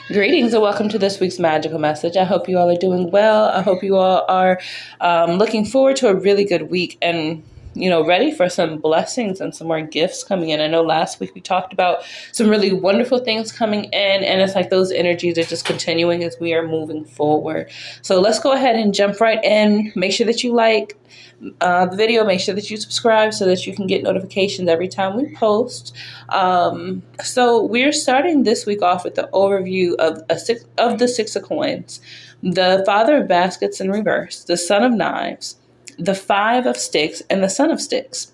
Greetings and welcome to this week's magical message. I hope you all are doing well. I hope you all are looking forward to a really good week and, ready for some blessings and some more gifts coming in. I know last week we talked about some really wonderful things coming in, and it's like those energies are just continuing as we are moving forward. So let's go ahead and jump right in. Make sure that you like the video. Make sure that you subscribe so that you can get notifications every time we post. So we're starting this week off with the overview of the Six of Coins, the Father of Baskets in reverse, the Son of Knives, the Five of Sticks, and the Son of Sticks.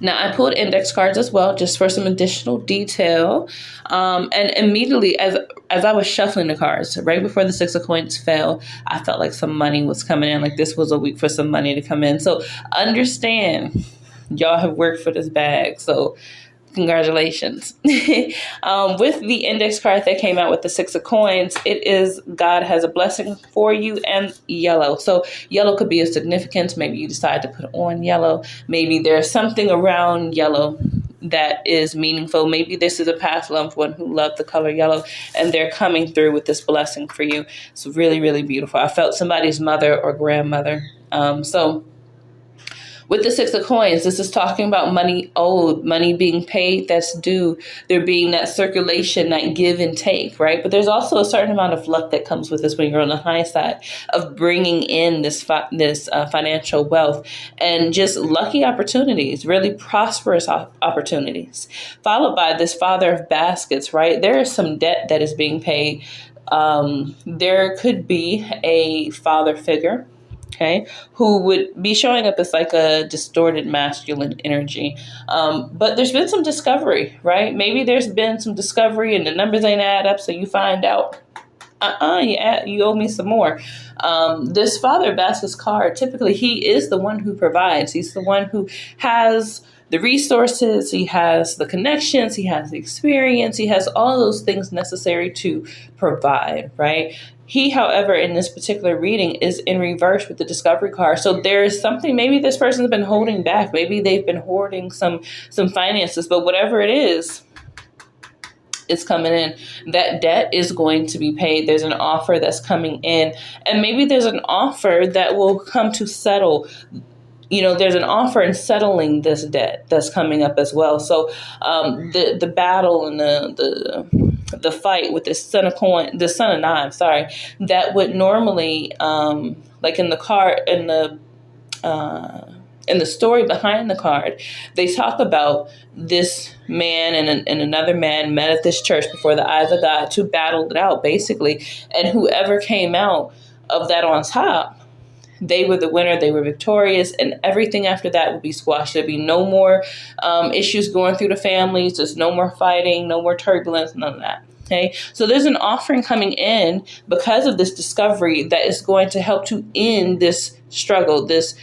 Now, I pulled index cards as well, just for some additional detail. And immediately, as I was shuffling the cards, right before the Six of Coins fell, I felt like some money was coming in. Like this was a week for some money to come in. So understand, y'all have worked for this bag. So congratulations. With the index card that came out with the Six of Coins, it is God has a blessing for you and yellow. So yellow could be of significance. Maybe you decide to put on yellow. Maybe there's something around yellow that is meaningful. Maybe this is a past loved one who loved the color yellow and they're coming through with this blessing for you. It's really, really beautiful. I felt somebody's mother or grandmother. With the Six of Coins, this is talking about money owed, money being paid that's due, there being that circulation, that give and take, right? But there's also a certain amount of luck that comes with this when you're on the high side of bringing in this financial wealth and just lucky opportunities, really prosperous opportunities, followed by this Father of Baskets, right? There is some debt that is being paid. There could be a father figure, okay, who would be showing up as like a distorted masculine energy. But there's been some discovery, right? Maybe there's been some discovery and the numbers ain't add up. So you find out, you owe me some more. This Father of Baskets card, typically he is the one who provides. He's the one who has the resources, he has the connections, he has the experience, he has all those things necessary to provide, right? He, however, in this particular reading is in reverse with the Discovery card. So there is something, maybe this person's been holding back. Maybe they've been hoarding some finances, but whatever it is, it's coming in. That debt is going to be paid. There's an offer that's coming in, and maybe there's an offer that will come to settle. There's an offer in settling this debt that's coming up as well. So the battle and the fight with the Son of Knives, that would normally, like in the card, in the story behind the card, they talk about this man and another man met at this church before the eyes of God to battle it out, basically. And whoever came out of that on top, they were the winner, they were victorious, and everything after that would be squashed. There'd be no more issues going through the families, just no more fighting, no more turbulence, none of that. Okay, so there's an offering coming in because of this discovery that is going to help to end this struggle, this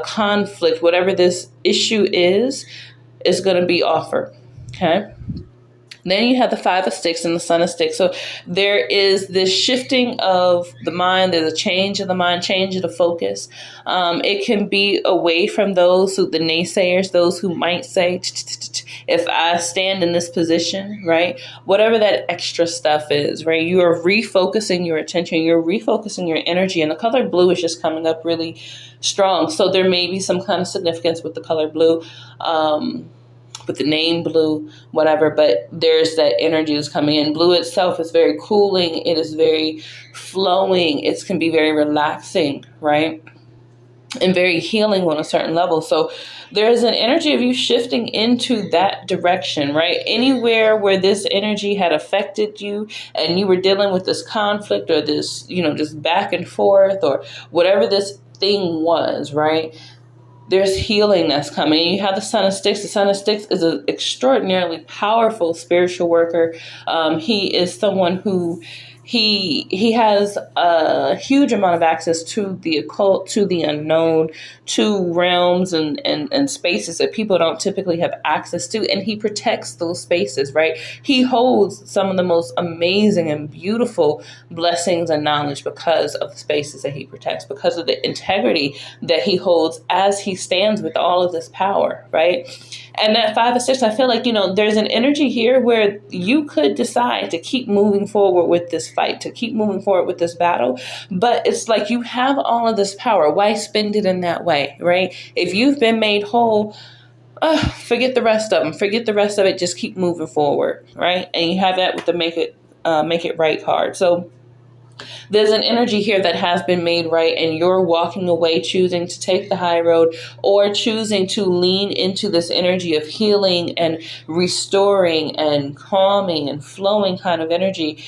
conflict, whatever this issue is going to be offered. Okay. Then you have the Five of Sticks and the Son of Sticks. So there is this shifting of the mind. There's a change of the mind, change of the focus. It can be away from the naysayers, those who might say, if I stand in this position, right? Whatever that extra stuff is, right? You are refocusing your attention. You're refocusing your energy. And the color blue is just coming up really strong. So there may be some kind of significance with the color blue. With the name blue, whatever, but there's that energy that's coming in. Blue itself is very cooling. It is very flowing. It can be very relaxing, right? And very healing on a certain level. So there's an energy of you shifting into that direction, right? Anywhere where this energy had affected you and you were dealing with this conflict or this, just back and forth or whatever this thing was, right? There's healing that's coming. You have the Son of Sticks. The Son of Sticks is an extraordinarily powerful spiritual worker. He is someone who he has a huge amount of access to the occult, to the unknown, to realms and spaces that people don't typically have access to. And he protects those spaces, right? He holds some of the most amazing and beautiful blessings and knowledge because of the spaces that he protects, because of the integrity that he holds as he stands with all of this power, right? And that 5 of 6, I feel like, there's an energy here where you could decide to keep moving forward with this fight, to keep moving forward with this battle. But it's like you have all of this power. Why spend it in that way, right? If you've been made whole, forget the rest of them. Forget the rest of it. Just keep moving forward, right? And you have that with the make it right card. So there's an energy here that has been made right, and you're walking away, choosing to take the high road, or choosing to lean into this energy of healing and restoring and calming and flowing kind of energy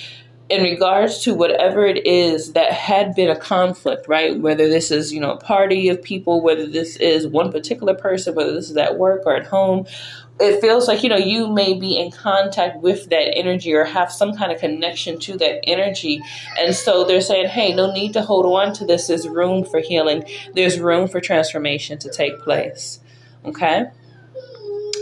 in regards to whatever it is that had been a conflict, right? Whether this is, a party of people, whether this is one particular person, whether this is at work or at home. It feels like, you may be in contact with that energy or have some kind of connection to that energy. And so they're saying, hey, no need to hold on to this. There's room for healing. There's room for transformation to take place. Okay.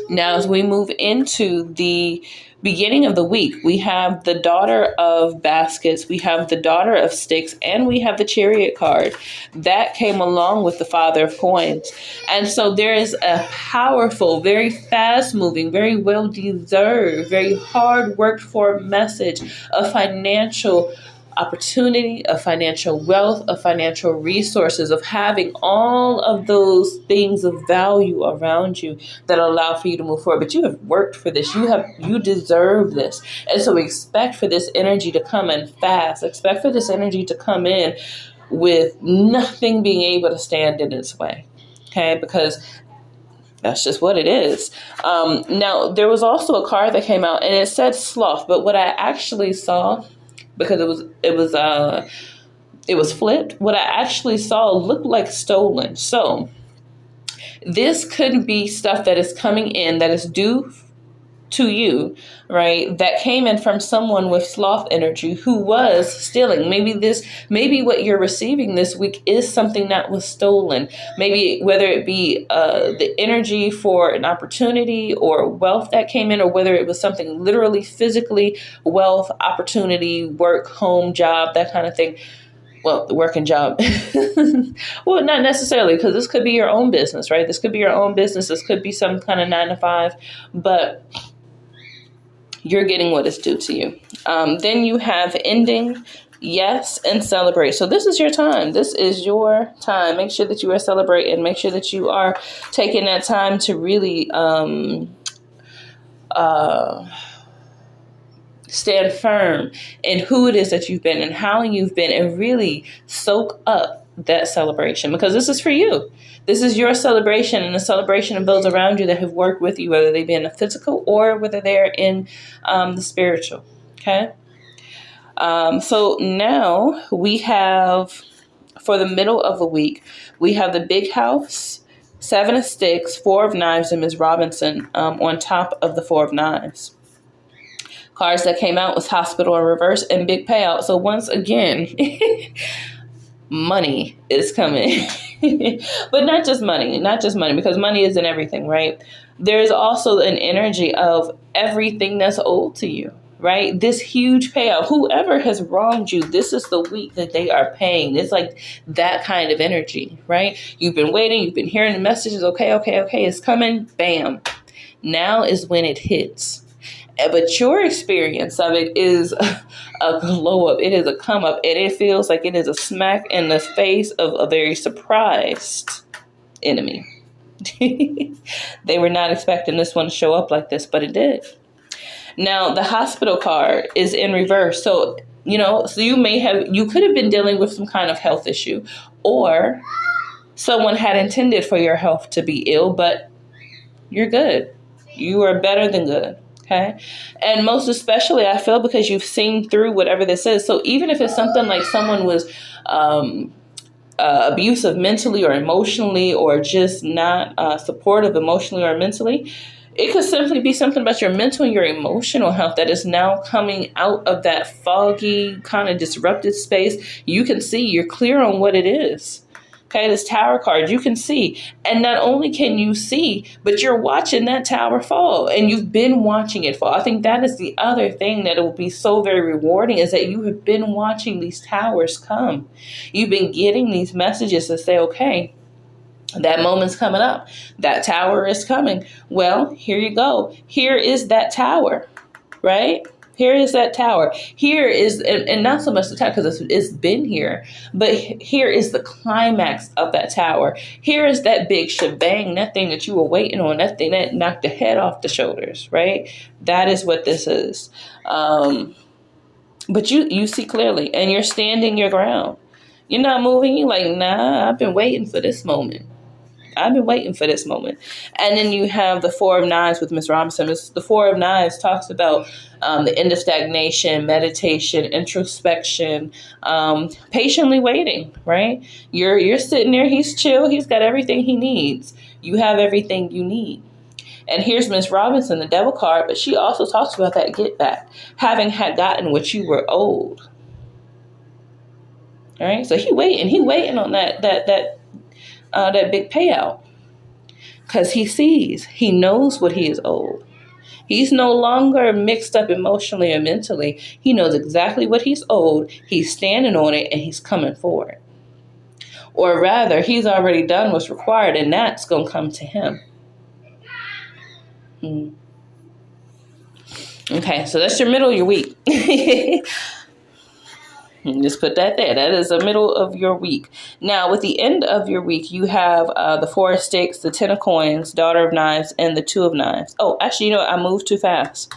Now, as we move into the beginning of the week, we have the Daughter of Baskets, we have the Daughter of Sticks, and we have the Chariot card that came along with the Father of Coins. And so there is a powerful, very fast moving, very well deserved, very hard worked for message of financial opportunity, of financial wealth, of financial resources, of having all of those things of value around you that allow for you to move forward. But you have worked for this. You deserve this. And so expect for this energy to come in fast. Expect for this energy to come in with nothing being able to stand in its way. Okay? Because that's just what it is. Now, there was also a card that came out and it said sloth, but what I actually saw, because it was flipped, what I actually saw looked like stolen. So this could be stuff that is coming in that is due to you, right? That came in from someone with sloth energy who was stealing. Maybe what you're receiving this week is something that was stolen. Maybe whether it be the energy for an opportunity or wealth that came in, or whether it was something literally physically, wealth, opportunity, work, home, job, that kind of thing. Well, the work and job. Well, not necessarily, because this could be your own business, right? This could be your own business. This could be some kind of 9 to 5, but you're getting what is due to you. Then you have ending, yes, and celebrate. So this is your time. This is your time. Make sure that you are celebrating. Make sure that you are taking that time to really stand firm in who it is that you've been and how you've been, and really soak up that celebration, because this is for you. This is your celebration and the celebration of those around you that have worked with you, whether they be in the physical or whether they're in the spiritual. Okay. So now we have, for the middle of the week, we have the Big House, 7 of Sticks, 4 of Knives, and Ms. Robinson on top of the 4 of Knives. Cards that came out was Hospital in Reverse and Big Payout. So once again, money is coming. But not just money, because money isn't everything, right? There's also an energy of everything that's owed to you, right? This huge payout. Whoever has wronged you, this is the week that they are paying. It's like that kind of energy, right? You've been waiting, you've been hearing the messages. Okay, it's coming. Bam. Now is when it hits. But your experience of it is a glow up. It is a come up. And it feels like it is a smack in the face of a very surprised enemy. They were not expecting this one to show up like this, but it did. Now, the Hospital card is in reverse. So, so you could have been dealing with some kind of health issue, or someone had intended for your health to be ill, but you're good. You are better than good. Okay. And most especially, I feel, because you've seen through whatever this is. So even if it's something like someone was abusive mentally or emotionally, or just not supportive emotionally or mentally, It could simply be something about your mental and your emotional health that is now coming out of that foggy, kind of disrupted space. You can see, you're clear on what it is. Okay, this tower card, you can see. And not only can you see, but you're watching that tower fall, and you've been watching it fall. I think that is the other thing that will be so very rewarding, is that you have been watching these towers come. You've been getting these messages that say, okay, that moment's coming up. That tower is coming. Well, here you go. Here is that tower, right? Here is that tower. Here is, and not so much the tower because it's been here, but here is the climax of that tower. Here is that big shebang, that thing that you were waiting on, that thing that knocked the head off the shoulders, right? That is what this is. But you see clearly, and you're standing your ground. You're not moving. You're like, nah, I've been waiting for this moment. I've been waiting for this moment. And then you have the Four of Knives with Miss Robinson. The Four of Knives talks about the end of stagnation, meditation, introspection, patiently waiting, right? You're sitting there. He's chill. He's got everything he needs. You have everything you need. And here's Miss Robinson, the Devil card, but she also talks about that get back, having had gotten what you were owed. All right, so he waiting on that big payout, because he knows what he is owed. He's no longer mixed up emotionally or mentally. He knows exactly what he's owed. He's standing on it, and he's coming for it. Or rather, he's already done what's required, and that's going to come to him. Okay, so that's your middle of your week. Just put that there. That is the middle of your week. Now, with the end of your week, you have the Four of Sticks, the Ten of Coins, Daughter of Knives, and the Two of Knives. Oh, actually, I moved too fast.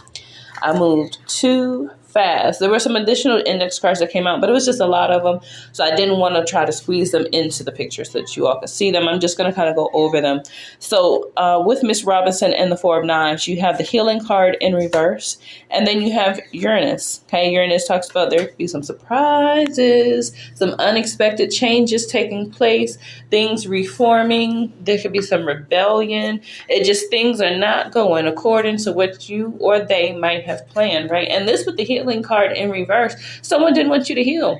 There were some additional index cards that came out, but it was just a lot of them. So I didn't want to try to squeeze them into the picture so that you all can see them. I'm just going to kind of go over them. So with Miss Robinson and the Four of Knives, you have the Healing card in reverse. And then you have Uranus. Okay, Uranus talks about there could be some surprises, some unexpected changes taking place, things reforming. There could be some rebellion. Things are not going according to what you or they might have planned, right? And this with the Healing card in reverse, someone didn't want you to heal.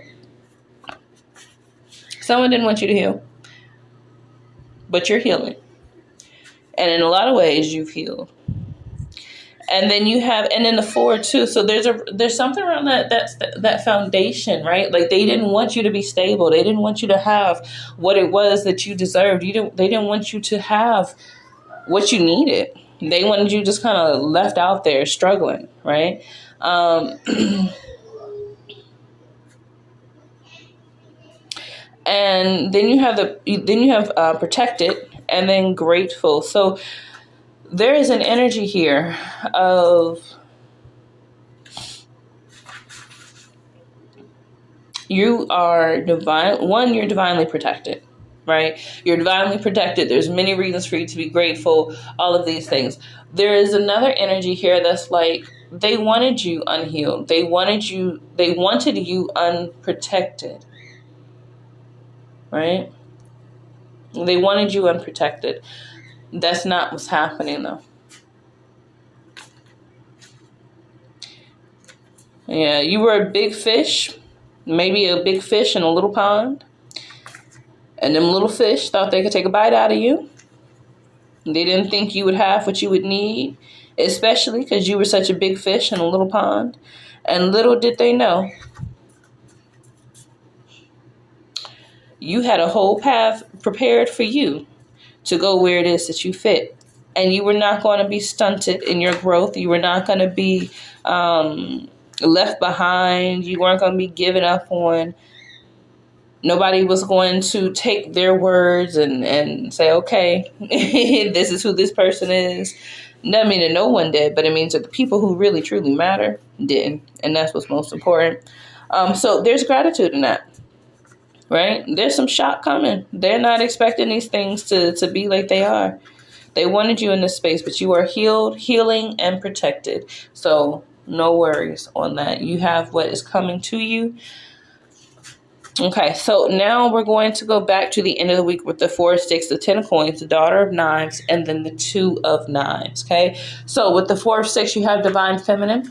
But you're healing. And in a lot of ways, you've healed. And then the Four too. So there's something around that foundation, right? Like they didn't want you to be stable. They didn't want you to have what it was that you deserved. They didn't want you to have what you needed. They wanted you just kind of left out there struggling, right? And then you have protected and then grateful. So there is an energy here of you are you're divinely protected, right? You're divinely protected. There's many reasons for you to be grateful, all of these things. There is another energy here that's like they wanted you unhealed. They wanted you unprotected, right? They wanted you unprotected. That's not what's happening, though. Yeah, you were a big fish, maybe a big fish in a little pond. And them little fish thought they could take a bite out of you. They didn't think you would have what you would need, especially because you were such a big fish in a little pond. And little did they know, you had a whole path prepared for you to go where it is that you fit. And you were not going to be stunted in your growth. You were not going to be left behind. You weren't going to be given up on. Nobody was going to take their words and say, okay, this is who this person is. Doesn't mean that no one did, but it means that the people who really, truly matter did. And that's what's most important. So there's gratitude in that. Right? There's some shock coming. They're not expecting these things to be like they are. They wanted you in this space, but you are healed, healing, and protected. So no worries on that. You have what is coming to you. Okay, so now we're going to go back to the end of the week with the 4 of Sticks, the 10 of Coins, the Daughter of Knives, and then the 2 of Knives. Okay, so with the 4 of Sticks, you have Divine Feminine.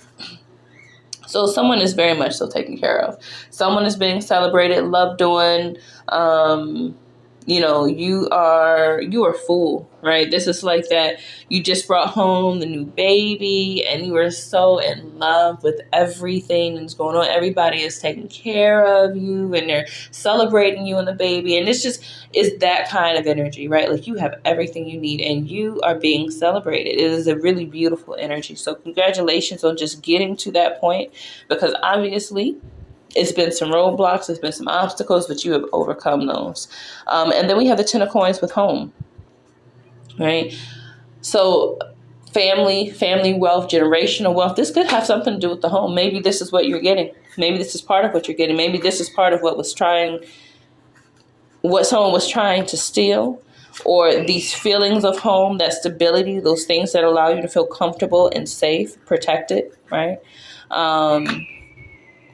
So someone is very much so taken care of. Someone is being celebrated, loved on. You are full, right? This is like that. You just brought home the new baby and you are so in love with everything that's going on. Everybody is taking care of you and they're celebrating you and the baby. And it's that kind of energy, right? Like you have everything you need and you are being celebrated. It is a really beautiful energy. So congratulations on just getting to that point, because obviously it's been some roadblocks, there's been some obstacles, but you have overcome those. And then we have the 10 of Coins with home, right? So family wealth, generational wealth. This could have something to do with the home. Maybe this is what you're getting. Maybe this is part of what you're getting. Maybe this is part of what someone was trying to steal, or these feelings of home, that stability, those things that allow you to feel comfortable and safe, protected, right?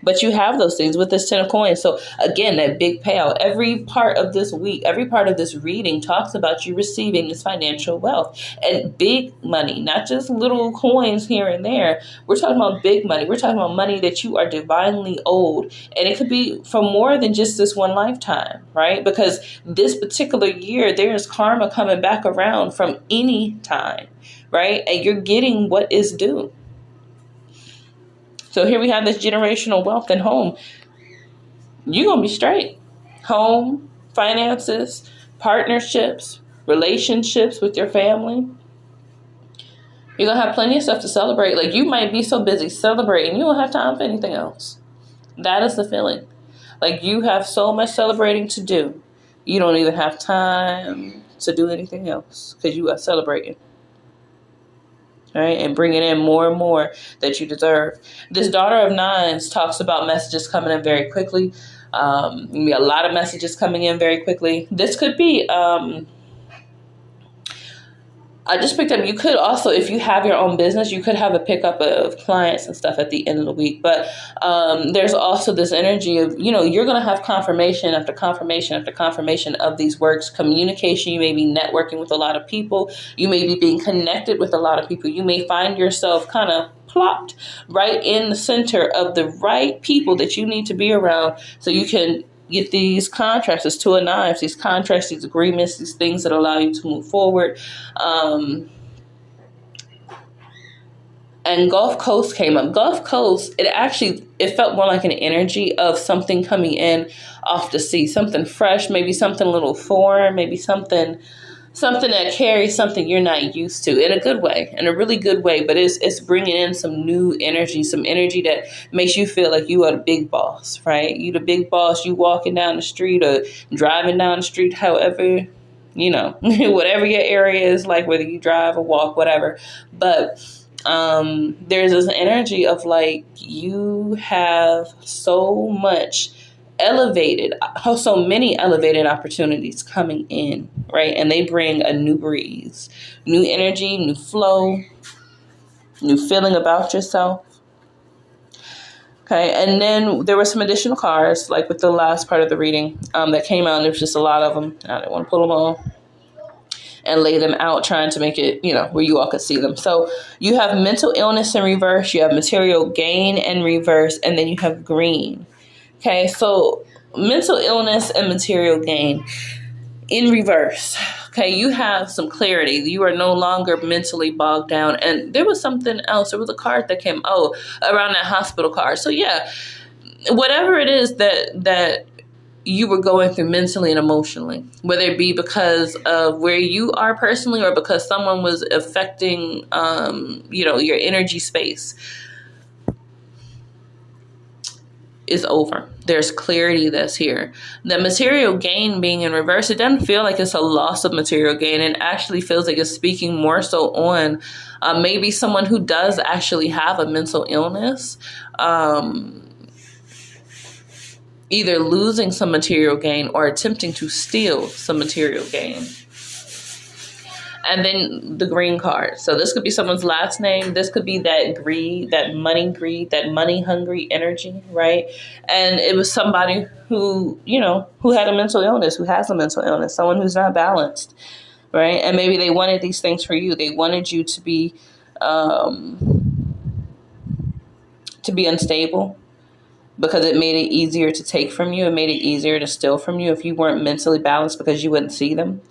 But you have those things with this 10 of Coins. So again, that big payout. Every part of this week, every part of this reading talks about you receiving this financial wealth and big money, not just little coins here and there. We're talking about big money. We're talking about money that you are divinely owed. And it could be for more than just this one lifetime, right? Because this particular year, there is karma coming back around from any time, right? And you're getting what is due. So here we have this generational wealth and home. You're going to be straight. Home, finances, partnerships, relationships with your family. You're going to have plenty of stuff to celebrate. Like you might be so busy celebrating, you don't have time for anything else. That is the feeling. Like you have so much celebrating to do. You don't even have time to do anything else because you are celebrating. Right, and bringing in more and more that you deserve. This Daughter of Nines talks about messages coming in very quickly. Be a lot of messages coming in very quickly. This could be, I just picked up, you could also, if you have your own business, you could have a pickup of clients and stuff at the end of the week. But there's also this energy of, you're going to have confirmation after confirmation after confirmation of these works. Communication, you may be networking with a lot of people. You may be being connected with a lot of people. You may find yourself kind of plopped right in the center of the right people that you need to be around so you can get these contracts, this 2 of Knives, these contracts, these agreements, these things that allow you to move forward. And Gulf Coast came up. Gulf Coast, it felt more like an energy of something coming in off the sea, something fresh, maybe something a little foreign, maybe something that carries something you're not used to in a good way, in a really good way. But it's bringing in some new energy, some energy that makes you feel like you are the big boss, right? You the big boss. You walking down the street or driving down the street, however, whatever your area is like, whether you drive or walk, whatever. But there's this energy of like you have so many elevated opportunities coming in, right? And they bring a new breeze, new energy, new flow, new feeling about yourself. Okay, and then there were some additional cards, like with the last part of the reading that came out. And there was just a lot of them. I didn't want to pull them all and lay them out, trying to make it, where you all could see them. So you have mental illness in reverse, you have material gain in reverse, and then you have green. Okay, so mental illness and material gain in reverse. Okay, you have some clarity. You are no longer mentally bogged down. And there was something else. There was a card that came, around that hospital card. So yeah, whatever it is that you were going through mentally and emotionally, whether it be because of where you are personally or because someone was affecting, your energy space, is over. There's clarity that's here. The material gain being in reverse, it doesn't feel like it's a loss of material gain. It actually feels like it's speaking more so on maybe someone who does actually have a mental illness, either losing some material gain or attempting to steal some material gain. And then the green card. So this could be someone's last name. This could be that greed, that money hungry energy, right? And it was somebody who, who had a mental illness, who has a mental illness, someone who's not balanced, right? And maybe they wanted these things for you. They wanted you to be unstable because it made it easier to take from you. It made it easier to steal from you if you weren't mentally balanced because you wouldn't see them.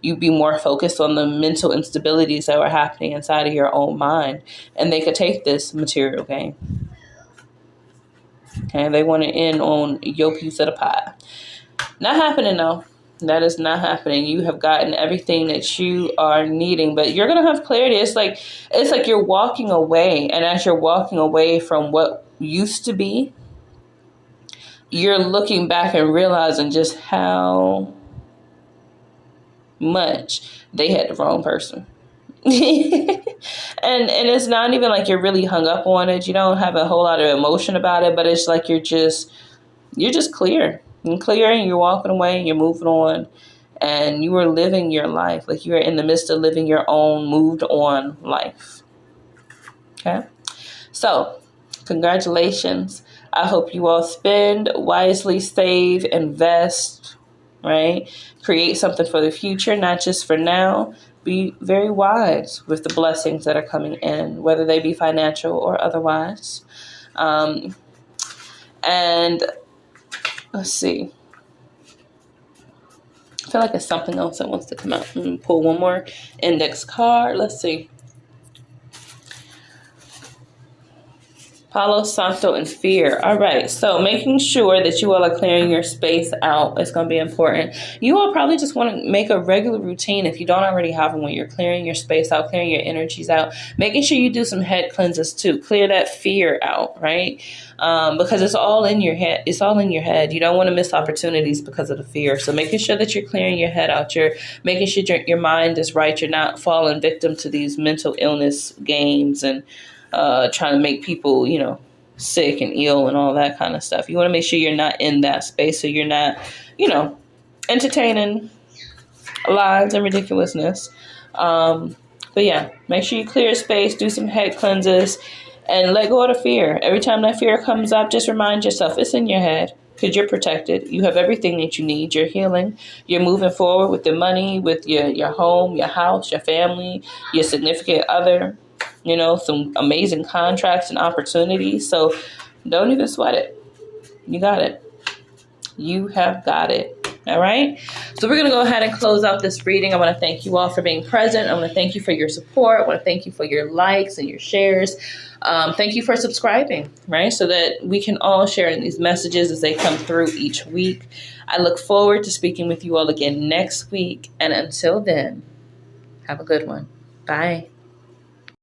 You'd be more focused on the mental instabilities that were happening inside of your own mind. And they could take this material gain. Okay, they want to end on your piece of the pie. Not happening, though. That is not happening. You have gotten everything that you are needing, but you're going to have clarity. It's like you're walking away. And as you're walking away from what used to be, you're looking back and realizing just how much they had the wrong person. and it's not even like you're really hung up on it. You don't have a whole lot of emotion about it, but it's like you're just clear. You're clear and you're walking away and you're moving on and you are living your life. Like you're in the midst of living your own moved on life. Okay. So congratulations. I hope you all spend wisely, save, invest, right? Create something for the future, not just for now. Be very wise with the blessings that are coming in, whether they be financial or otherwise. And let's see. I feel like it's something else that wants to come out. Pull one more index card. Let's see. Palo Santo and fear. All right. So making sure that you all are clearing your space out is going to be important. You all probably just want to make a regular routine if you don't already have one, when you're clearing your space out, clearing your energies out, making sure you do some head cleanses too. Clear that fear out, right? Because it's all in your head. It's all in your head. You don't want to miss opportunities because of the fear. So making sure that you're clearing your head out. You're making sure your mind is right. You're not falling victim to these mental illness games and trying to make people, sick and ill and all that kind of stuff. You want to make sure you're not in that space, so you're not, entertaining lies and ridiculousness. But yeah, make sure you clear space, do some head cleanses, and let go of the fear. Every time that fear comes up, just remind yourself it's in your head because you're protected. You have everything that you need. You're healing. You're moving forward with the money, with your home, your house, your family, your significant other. Some amazing contracts and opportunities. So don't even sweat it. You got it. You have got it. All right. So we're going to go ahead and close out this reading. I want to thank you all for being present. I want to thank you for your support. I want to thank you for your likes and your shares. Thank you for subscribing, right? So that we can all share in these messages as they come through each week. I look forward to speaking with you all again next week. And until then, have a good one. Bye.